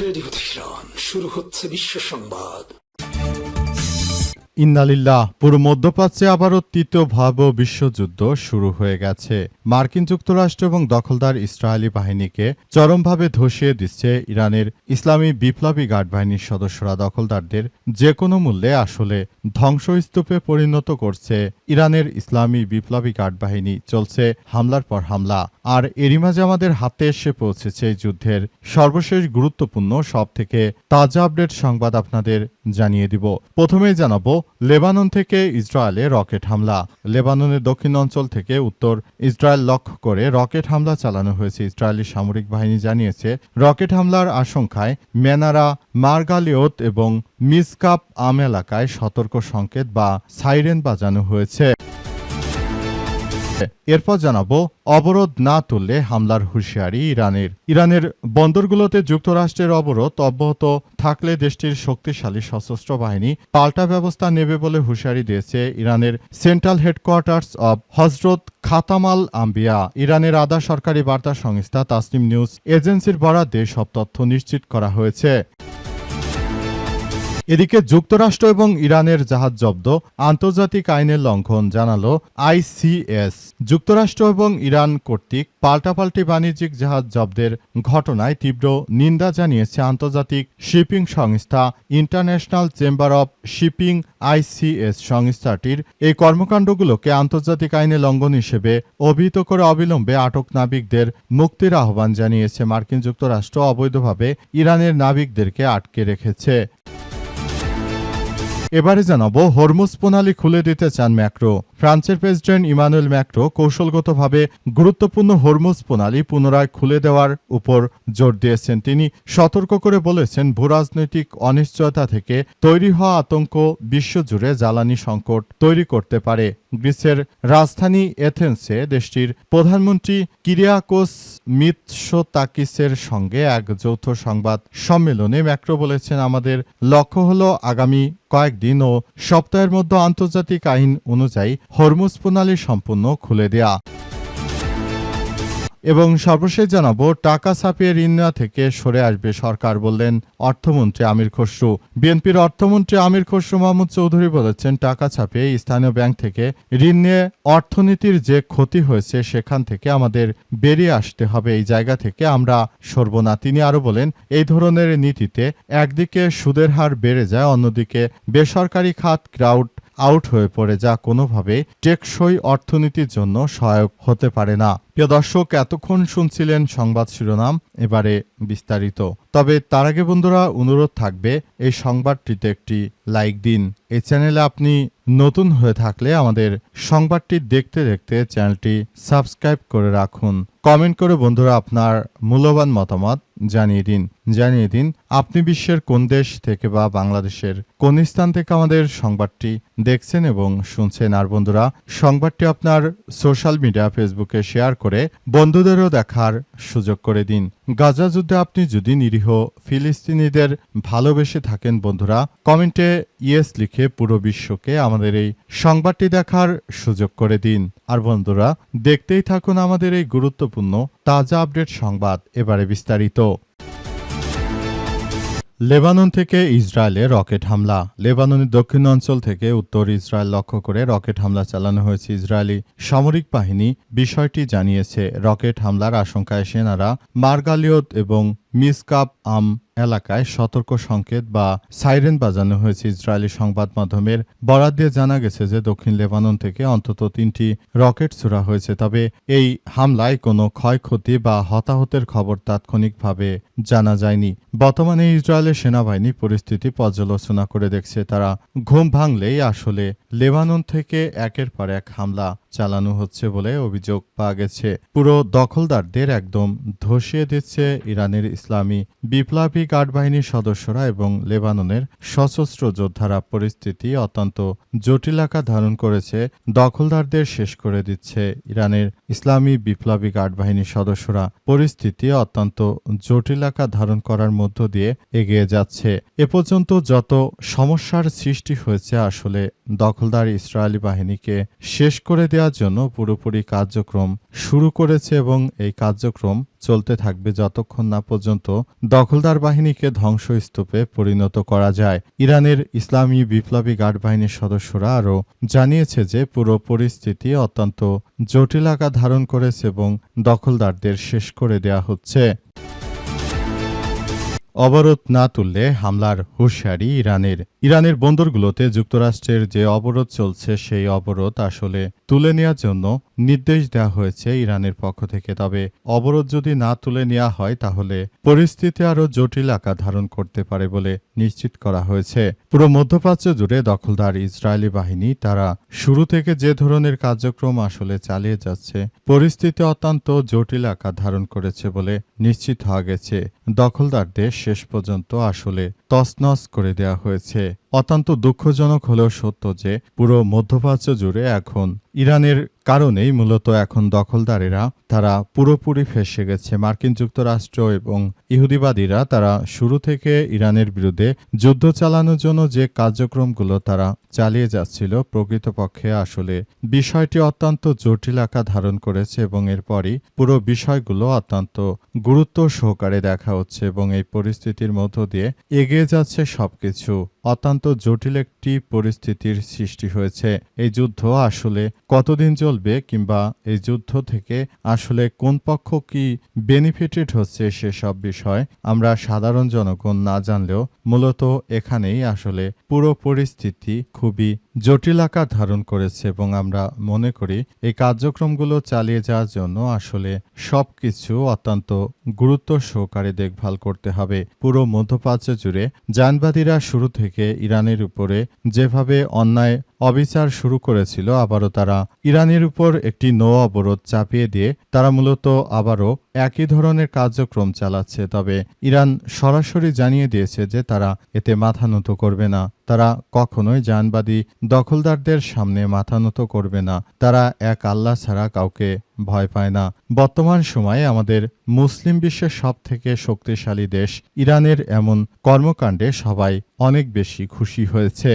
Radio Tehran, শুরু হচ্ছে বিশ্ব সংবাদ। ইন্নালিল্লাহ। পুরো মধ্যপ্রাচ্যে আবারও তৃতীয় ভয়াবহ বিশ্বযুদ্ধ শুরু হয়ে গেছে। মার্কিন যুক্তরাষ্ট্র এবং দখলদার ইসরায়েলি বাহিনীকে চরমভাবে ধসিয়ে দিচ্ছে ইরানের ইসলামী বিপ্লবী গার্ড বাহিনীর সদস্যরা। দখলদারদের যে কোনো মূল্যে আসলে ধ্বংসস্তূপে পরিণত করছে ইরানের ইসলামী বিপ্লবী গার্ড বাহিনী। চলছে হামলার পর হামলা। আর এরই মাঝে আমাদের হাতে এসে পৌঁছেছে এই যুদ্ধের সর্বশেষ গুরুত্বপূর্ণ সব থেকে তাজা আপডেট সংবাদ আপনাদের জানিয়ে দিব। প্রথমেই জানাবো লেবানন থেকে ইসরায়েলে রকেট হামলা। লেবাননের দক্ষিণ অঞ্চল থেকে উত্তর ইসরায়েল লক্ষ্য করে রকেট হামলা চালানো হয়েছে। ইসরায়েলি সামরিক বাহিনী জানিয়েছে রকেট হামলার আশঙ্কায় মেনারা, মার্গালিওত এবং মিসকাপ আম এলাকায় সতর্ক সংকেত বা সাইরেন বাজানো হয়েছে। এরপর জানাবো অবরোধ না তুললে হামলার হুঁশিয়ারি ইরানের বন্দরগুলোতে যুক্তরাষ্ট্রের অবরোধ অব্যাহত থাকলে দেশটির শক্তিশালী সশস্ত্র বাহিনী পাল্টা ব্যবস্থা নেবে বলে হুঁশিয়ারি দিয়েছে ইরানের সেন্ট্রাল হেডকোয়ার্টার্স অব হজরত খাতামাল আম্বিয়া। ইরানের আধা সরকারি বার্তা সংস্থা তাসনিম নিউজ এজেন্সির বরাদ্দে সব তথ্য নিশ্চিত করা হয়েছে। এদিকে যুক্তরাষ্ট্র এবং ইরানের জাহাজ জব্দ, আন্তর্জাতিক আইনের লঙ্ঘন জানালো আইসিএস। যুক্তরাষ্ট্র এবং ইরান কর্তৃক পাল্টাপাল্টি বাণিজ্যিক জাহাজ জব্দের ঘটনায় তীব্র নিন্দা জানিয়েছে আন্তর্জাতিক শিপিং সংস্থা international chamber of shipping. ICS সংস্থাটির এই কর্মকাণ্ডগুলোকে আন্তর্জাতিক আইনে লঙ্ঘন হিসেবে অভিহিত করে অবিলম্বে আটক নাবিকদের মুক্তির আহ্বান জানিয়েছে। মার্কিন যুক্তরাষ্ট্র অবৈধভাবে ইরানের নাবিকদেরকে আটকে রেখেছে। এবারে জানাবো হরমুজ প্রণালী খুলে দিতে চান ম্যাক্রো। ফ্রান্সের প্রেসিডেন্ট ইমানুয়েল ম্যাক্রো কৌশলগতভাবে গুরুত্বপূর্ণ হরমুজ প্রণালী পুনরায় খুলে দেওয়ার উপর জোর দিয়েছেন। তিনি সতর্ক করে বলেছেন ভূরাজনৈতিক অনিশ্চয়তা থেকে তৈরি হওয়া আতঙ্ক বিশ্বজুড়ে জ্বালানি সংকট তৈরি করতে পারে। গ্রিসের রাজধানী এথেন্সে দেশটির প্রধানমন্ত্রী কিরিয়াকোস মিৎসোতাকিসের সঙ্গে এক যৌথ সংবাদ সম্মেলনে ম্যাক্রো বলেছেন আমাদের লক্ষ্য হল আগামী কয়েকদিন ও সপ্তাহের মধ্যে আন্তর্জাতিক আইন অনুযায়ী হরমুজ প্রণালী সম্পূর্ণ খুলে দেয়া। এবং সর্বশেষ জানাবো টাকা ছাপিয়ে ঋণ নেওয়া থেকে সরে আসবে সরকার, বললেন অর্থমন্ত্রী আমির খসরু। বিএনপির অর্থমন্ত্রী আমির খসরু মাহমুদ চৌধুরী বলেছেন টাকা ছাপিয়ে স্থানীয় ব্যাংক থেকে ঋণ নিয়ে অর্থনীতির যে ক্ষতি হয়েছে সেখান থেকে আমাদের বেরিয়ে আসতে হবে। এই জায়গা থেকে আমরা সরব না। তিনি আরো বলেন এই ধরনের নীতিতে একদিকে সুদের হার বেড়ে যায়, অন্যদিকে বেসরকারি খাত ক্রাউড আউট হয়ে পড়ে, যা কোনোভাবে টেকসই অর্থনীতির জন্য সহায়ক হতে পারে না। প্রিয় দর্শক, এতক্ষণ শুনছিলেন সংবাদ শিরোনাম, এবারে বিস্তারিত। তবে তার আগে বন্ধুরা অনুরোধ থাকবে এই সংবাদটিতে একটি লাইক দিন। এই চ্যানেলে আপনি নতুন হয়ে থাকলে আমাদের সংবাদটি দেখতে দেখতে চ্যানেলটি সাবস্ক্রাইব করে রাখুন। কমেন্ট করে বন্ধুরা আপনার মূল্যবান মতামত জানিয়ে দিন আপনি বিশ্বের কোন দেশ থেকে বা বাংলাদেশের কোন স্থান থেকে আমাদের সংবাদটি দেখছেন এবং শুনছেন। আর বন্ধুরা সংবাদটি আপনার সোশ্যাল মিডিয়া ফেসবুকে শেয়ার করে বন্ধুদেরও দেখার সুযোগ করে দিন। গাজা যুদ্ধে আপনি যদি নিরীহ ফিলিস্তিনিদের ভালোবেসে থাকেন বন্ধুরা কমেন্টে ইয়েস লিখে পুরো বিশ্বকে আমাদের এই সংবাদটি দেখার সুযোগ করে দিন। আর বন্ধুরা দেখতেই থাকুন আমাদের এই গুরুত্বপূর্ণ তাজা আপডেট সংবাদ। এবারে বিস্তারিত। লেবানন থেকে ইসরায়েলে রকেট হামলা। লেবাননের দক্ষিণ অঞ্চল থেকে উত্তর ইসরায়েল লক্ষ্য করে রকেট হামলা চালানো হয়েছে। ইসরায়েলি সামরিক বাহিনী বিষয়টি জানিয়েছে। রকেট হামলার আশঙ্কায় সেনারা মার্গালিওত এবং মিসকাপ আম এলাকায় সতর্ক সংকেত বা সাইরেন বাজানো হয়েছে। ইসরায়েলি সংবাদ মাধ্যমের বরাত দিয়ে জানা গেছে যে দক্ষিণ লেবানন থেকে অন্তত 3টি রকেট ছোড়া হয়েছে। তবে এই হামলায় কোনো ক্ষয়ক্ষতি বা হতাহতের খবর তাৎক্ষণিকভাবে জানা যায়নি। বর্তমানে ইসরায়েলের সেনাবাহিনী পরিস্থিতি পর্যালোচনা করে দেখছে। তারা ঘুম ভাঙলেই আসলে লেবানন থেকে একের পর এক হামলা চালানো হচ্ছে বলে অভিযোগ পাওয়া গেছে। পুরো দখলদারদের একদম ধসিয়ে দিচ্ছে ইরানের ইসলামী বিপ্লবী গার্ড বাহিনীর সদস্যরা এবং লেবাননের সশস্ত্র যোদ্ধারা। পরিস্থিতি অত্যন্ত জটিল আকার ধারণ করেছে। দখলদারদের শেষ করে দিচ্ছে ইরানের ইসলামী বিপ্লবী গার্ড বাহিনীর সদস্যরা। পরিস্থিতি অত্যন্ত জটিল আকার ধারণ করার মধ্য দিয়ে এগিয়ে যাচ্ছে। এ পর্যন্ত যত সমস্যার সৃষ্টি হয়েছে আসলে দখলদার ইসরায়েলি বাহিনীকে শেষ করে দেওয়ার জন্য পুরোপুরি কার্যক্রম শুরু করেছে এবং এই কার্যক্রম চলতে থাকবে যতক্ষণ না পর্যন্ত দখলদার বাহিনীকে ধ্বংসস্তূপে পরিণত করা যায়। ইরানের ইসলামী বিপ্লবী গার্ড বাহিনীর সদস্যরা আরও জানিয়েছে যে পুরো পরিস্থিতি অত্যন্ত জটিল আকার ধারণ করেছে এবং দখলদারদের শেষ করে দেওয়া হচ্ছে। অবরোধ না তুললে হামলার হুঁশিয়ারি ইরানের বন্দরগুলোতে যুক্তরাষ্ট্রের যে অবরোধ চলছে সেই অবরোধ আসলে তুলে নেওয়ার জন্য নির্দেশ দেওয়া হয়েছে ইরানের পক্ষ থেকে। তবে অবরোধ যদি না তুলে নেওয়া হয় তাহলে পরিস্থিতি আরও জটিল আকার ধারণ করতে পারে বলে নিশ্চিত করা হয়েছে। পুরো মধ্যপ্রাচ্য জুড়ে দখলদার ইসরায়েলি বাহিনী তারা শুরু থেকে যে ধরনের কার্যক্রম আসলে চালিয়ে যাচ্ছে পরিস্থিতি অত্যন্ত জটিল আকার ধারণ করেছে বলে নিশ্চিত হওয়া গেছে। দখলদারদের শেষ পর্যন্ত আসলে তছনছ করে দেওয়া হয়েছে। অত্যন্ত দুঃখজনক হলেও সত্য যে পুরো মধ্যপ্রাচ্য জুড়ে এখন ইরানের কারণেই মূলত এখন দখলদারেরা তারা পুরোপুরি ফেঁসে গেছে। মার্কিন যুক্তরাষ্ট্র এবং ইহুদিবাদীরা তারা শুরু থেকে ইরানের বিরুদ্ধে যুদ্ধ চালানোর জন্য যে কার্যক্রমগুলো তারা চালিয়ে যাচ্ছিল প্রকৃতপক্ষে আসলে বিষয়টি অত্যন্ত জটিল আকার ধারণ করেছে এবং এরপরই পুরো বিষয়গুলো অত্যন্ত গুরুত্ব সহকারে দেখা হচ্ছে এবং এই পরিস্থিতির মধ্য দিয়ে এগিয়ে যাচ্ছে সবকিছু। অত্যন্ত জটিল একটি পরিস্থিতির সৃষ্টি হয়েছে। এই যুদ্ধ আসলে কতদিন চলবে কিংবা এই যুদ্ধ থেকে আসলে কোন পক্ষ কি বেনিফিটেড হচ্ছে সেসব বিষয় আমরা সাধারণ জনগণ না জানলেও মূলত এখানেই আসলে পুরো পরিস্থিতি খুবই জটিল আকার ধারণ করেছে এবং আমরা মনে করি এই কার্যক্রমগুলো চালিয়ে যাওয়ার জন্য আসলে সবকিছু অত্যন্ত গুরুত্ব সহকারে দেখভাল করতে হবে। পুরো মধ্যপ্রাচ্য জুড়ে জানবাদীরা শুরু থেকে ইরানের উপরে যেভাবে অন্যায় অবিচার শুরু করেছিল আবারও তারা ইরানের উপর একটি নৌ অবরোধ চাপিয়ে দিয়ে তারা মূলত আবারও একই ধরনের কার্যক্রম চালাচ্ছে। তবে ইরান সরাসরি জানিয়ে দিয়েছে যে তারা এতে মাথা নত করবে না। তারা কখনোই জানবাদী দখলদারদের সামনে মাথা নত করবে না। তারা এক আল্লাহ ছাড়া কাউকে ভয় পায় না। বর্তমান সময়ে আমাদের মুসলিম বিশ্বের সবথেকে শক্তিশালী দেশ ইরানের এমন কর্মকাণ্ডে সবাই অনেক বেশি খুশি হয়েছে।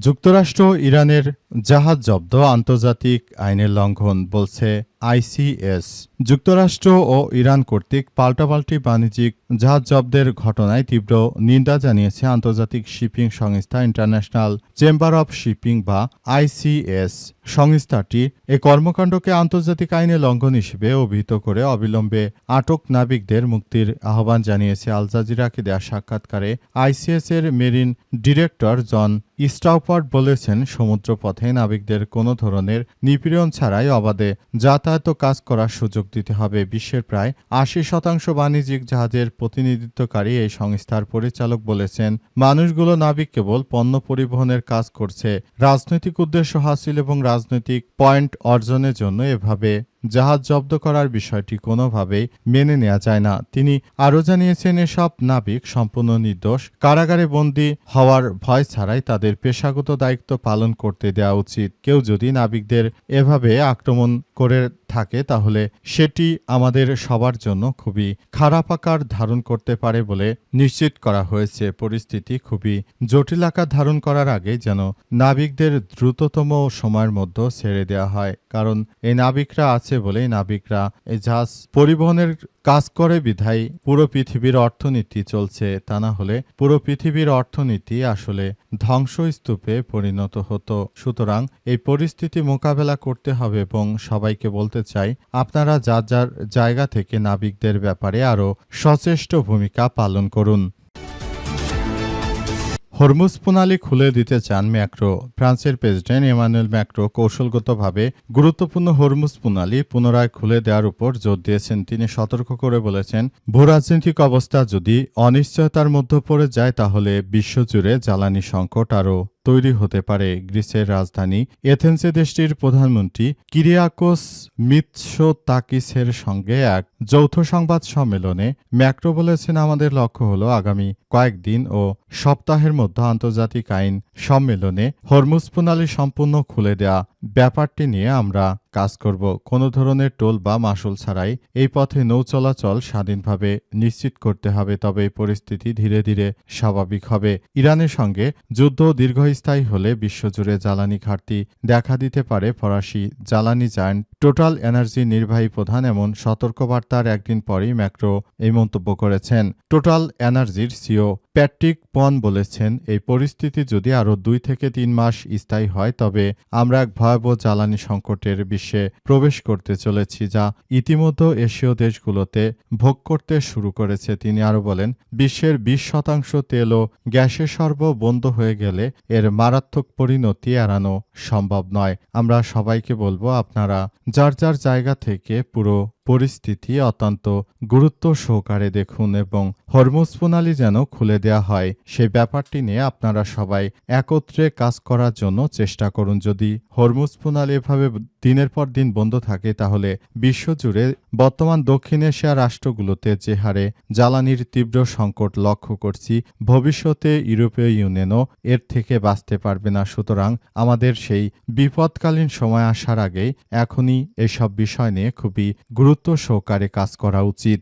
যুক্তরাষ্ট্র ইরানের জাহাজ জব্দ আন্তর্জাতিক আইনের লঙ্ঘন বলছে আইসিএস। যুক্তরাষ্ট্র ও ইরান কর্তৃক পাল্টাপাল্টি বাণিজ্যিক জাহাজ জব্দের ঘটনায় তীব্র নিন্দা জানিয়েছে আন্তর্জাতিক শিপিং সংস্থা ইন্টারন্যাশনাল চেম্বার অব শিপিং বা আইসিএস। সংস্থাটি এ কর্মকাণ্ডকে আন্তর্জাতিক আইনে লঙ্ঘন হিসেবে অভিহিত করে অবিলম্বে আটক নাবিকদের মুক্তির আহ্বান জানিয়েছে। আল জাজিরাকে দেয়া সাক্ষাৎকারে আইসিএস এর মেরিন ডিরেক্টর জন স্টাউপার্ট বলেছেন, সমুদ্রপথে নাবিকদের কোনো ধরনের নিপীড়ন ছাড়াই অবাধে যাতায়াত কাজ করার সুযোগ দিতে হবে। বিশ্বের প্রায় ৮০% বাণিজ্যিক জাহাজের প্রতিনিধিত্বকারী এই সংস্থার পরিচালক বলেছেন, মানুষগুলো নাবিক কেবল পণ্য পরিবহনের কাজ করছে। রাজনৈতিক উদ্দেশ্য হাসিল এবং রাজনৈতিক পয়েন্ট অর্জনের জন্য এভাবে জাহাজ জব্দ করার বিষয়টি কোনোভাবেই মেনে নেওয়া যায় না। তিনি আরও জানিয়েছেন, এসব নাবিক সম্পূর্ণ নির্দোষ। কারাগারে বন্দী হওয়ার ভয় ছাড়াই তাদের পেশাগত দায়িত্ব পালন করতে দেওয়া উচিত। কেউ যদি নাবিকদের এভাবে আক্রমণ করে থাকে তাহলে সেটি আমাদের সবার জন্য খুবই খারাপ আকার ধারণ করতে পারে বলে নিশ্চিত করা হয়েছে। পরিস্থিতি খুবই জটিল আকার ধারণ করার আগে যেন নাবিকদের দ্রুততম সময়ের মধ্যে ছেড়ে দেওয়া হয়, কারণ এই নাবিকরা আছে বলেই নাবিকরা এই জাহাজ পরিবহনের কাজ করে বিধায় পুরো পৃথিবীর অর্থনীতি চলছে। তা না হলে পুরো পৃথিবীর অর্থনীতি আসলে ধ্বংসস্তূপে পরিণত হতো। সুতরাং এই পরিস্থিতি মোকাবেলা করতে হবে এবং সবাইকে বলতে চাই, আপনারা যার যার জায়গা থেকে নাবিকদের ব্যাপারে আরও সচেষ্ট ভূমিকা পালন করুন। হরমুজ প্রণালী খুলে দিতে চান ম্যাক্রো। ফ্রান্সের প্রেসিডেন্ট ইমানুয়েল ম্যাক্রো কৌশলগতভাবে গুরুত্বপূর্ণ হরমুজ প্রণালী পুনরায় খুলে দেওয়ার উপর জোর দিয়েছেন। তিনি সতর্ক করে বলেছেন, ভূরাজনৈতিক অবস্থা যদি অনিশ্চয়তার মধ্যে পড়ে যায় তাহলে বিশ্বজুড়ে জ্বালানি সংকট আরও তৈরি হতে পারে। গ্রিসের রাজধানী এথেন্সে দেশটির প্রধানমন্ত্রী কিরিয়াকোস মিৎসোতাকিসের সঙ্গে এক যৌথ সংবাদ সম্মেলনে ম্যাক্রো বলেছেন, আমাদের লক্ষ্য হলো আগামী কয়েকদিন ও সপ্তাহের মধ্যে আন্তর্জাতিক আইন সম্মেলনে হরমুজ প্রণালী সম্পূর্ণ খুলে দেয়া। ব্যাপারটি নিয়ে আমরা কাজ করব। কোনো ধরনের টোল বা মাসুল ছাড়াই এই পথে নৌ চলাচল স্বাধীনভাবে নিশ্চিত করতে হবে, তবে এই পরিস্থিতি ধীরে ধীরে স্বাভাবিক হবে। ইরানের সঙ্গে যুদ্ধ দীর্ঘস্থায়ী হলে বিশ্বজুড়ে জ্বালানি ঘাটতি দেখা দিতে পারে। ফরাসি জ্বালানি জায়ান্ট টোটাল এনার্জির নির্বাহী প্রধান এমন সতর্কবার্তার একদিন পরই ম্যাক্রো এই মন্তব্য করেছেন। টোটাল এনার্জির সিও প্যাট্রিক পন বলেছেন, এই পরিস্থিতি যদি আরও 2 থেকে 3 মাস স্থায়ী হয় তবে আমরা এক ভয়াবহ জ্বালানি সংকটের বিশ্বে প্রবেশ করতে চলেছি, যা ইতিমধ্যে এশীয় দেশগুলোতে ভোগ করতে শুরু করেছে। তিনি আরও বলেন, বিশ্বের 20% তেল ও গ্যাসের সরবরাহ বন্ধ হয়ে গেলে এর মারাত্মক পরিণতি এড়ানো সম্ভব নয়। আমরা সবাইকে বলবো, আপনারা যার যার জায়গা থেকে পুরো পরিস্থিতি অত্যন্ত গুরুত্ব সহকারে দেখুন এবং হরমুজ প্রণালী যেন খুলে দেওয়া হয় সেই ব্যাপারটি নিয়ে আপনারা সবাই একত্রে কাজ করার জন্য চেষ্টা করুন। যদি হরমুজ প্রণালী এভাবে দিনের পর দিন বন্ধ থাকে তাহলে বিশ্বজুড়ে বর্তমান দক্ষিণ এশিয়া রাষ্ট্রগুলোতে যে হারে জ্বালানির তীব্র সংকট লক্ষ্য করছি, ভবিষ্যতে ইউরোপীয় ইউনিয়নও এর থেকে বাঁচতে পারবে না। সুতরাং আমাদের সেই বিপদকালীন সময় আসার আগেই এখনই এসব বিষয় নিয়ে খুবই গুরুত্ব সহকারে কাজ করা উচিত।